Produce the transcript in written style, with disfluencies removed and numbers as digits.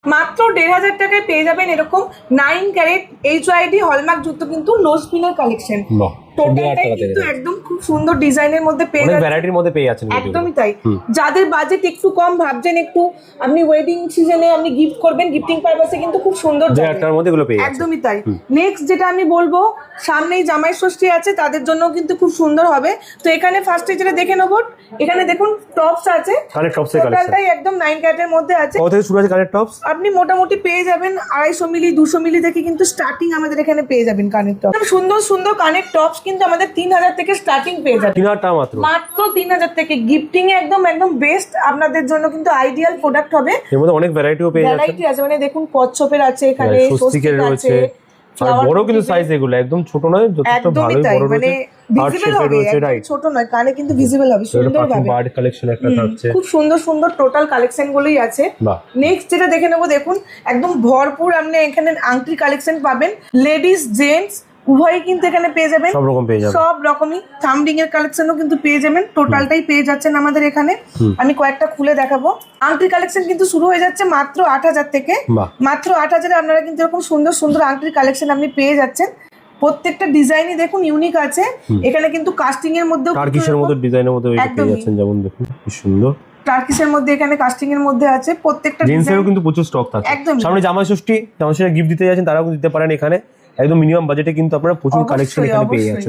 মাত্র 1500 টাকায় পেয়ে যাবেন এরকম 9 ক্যারেট HYD হলমার্ক যুক্ত কিন্তু নোজ পিনের কালেকশন। টোটালটাই কিন্তু একদম খুব সুন্দর ডিজাইনের মধ্যে পেয়ে যাচ্ছেন, ভ্যারাইটির মধ্যে পেয়ে যাচ্ছেন। একদমই তাই। যাদের বাজেট একটু কম, ভাবছেন একটু আপনি ওয়েডিং সিজনে আপনি গিফট করবেন, গিফটিং পারপাসে কিন্তু খুব সুন্দর যাবে, মধ্যে এগুলো পেয়ে যাচ্ছেন। একদমই তাই। নেক্সট যেটা আমি বলবো, সামনেই জামাই ষষ্ঠী আছে, তাদের জন্য কিন্তু খুব সুন্দর হবে। তো এখানে ফার্স্টে যেটা দেখে নেব, এখানে দেখুন টপস আছে, কানের টপস এর কালেকশন টোটালটাই একদম 9 ক্যারেটের মধ্যে আছে। কত থেকে শুরু আছে কানের টপস? আপনি মোটামুটি পেয়ে যাবেন 250 মিলি 200 মিলি থেকে কিন্তু স্টার্টিং আমাদের এখানে পেয়ে যাবেন কানের টপস। সুন্দর সুন্দর কানের টপস কিন্তু আমাদের 3000 থেকে স্টার্টিং পেয়ে যাবেন। 3000 টাকা মাত্র 3000 থেকে। গিফটিং এ একদম বেস্ট আপনাদের জন্য কিন্তু আইডিয়াল প্রোডাক্ট হবে। এর মধ্যে অনেক ভ্যারাইটিও পেয়ে যাচ্ছেন। ভ্যারাইটি আছে, মানে দেখুন কচ্ছপের আছে, এখানে স্বস্তিকের রয়েছে, আর বড় কিন্তু সাইজ এগুলো একদম ছোট নয়, যথেষ্ট ভালো বড় রয়েছে, ভিজিবল হবে, ছোট নয়, কানে কিন্তু ভিজিবল হবে সুন্দর ভাবে। বার্ড কালেকশন একটা থাকছে, খুব সুন্দর সুন্দর টোটাল কালেকশন গুলোই আছে। নেক্সট যেটা দেখে নেবো, দেখুন একদম ভরপুর আপনি এখানে আংটি কালেকশন পাবেন, লেডিস জেন্টস উভয়ই কিন্তু এখানে পেয়ে যাবেন, সব রকম পেয়ে যাবেন, সব রকমই। থাম্বরিং এর কালেকশনও কিন্তু পেয়ে যাবেন, টোটালটাই পেয়ে যাচ্ছেন আমাদের এখানে। আমি কয়েকটা খুলে দেখাবো। আংটি কালেকশন কিন্তু শুরু হয়ে যাচ্ছে মাত্র 8000 থেকে। মাত্র 8000 আপনারা কিন্তু এরকম সুন্দর সুন্দর আংটির কালেকশন আপনি পেয়ে যাচ্ছেন। প্রত্যেকটা ডিজাইনই দেখুন ইউনিক আছে। এখানে কিন্তু কাস্টিং এর মধ্যেও টার্কিশের মধ্যে ডিজাইনের মধ্যে পেয়ে যাচ্ছেন, যেমন দেখুন কি সুন্দর টার্কিশের মধ্যে, এখানে কাস্টিং এর মধ্যে আছে। প্রত্যেকটা জিন্সেরও কিন্তু প্রচুর স্টক থাকে। সামনে জামাই ষষ্ঠী, গিফট দিতে যাচ্ছেন, তারাও দিতে পারেন এখানে। একদম মিনিমাম বাজেটে কিন্তু আপনারা প্রচুর কালেকশন এখানে পেয়ে যাচ্ছেন।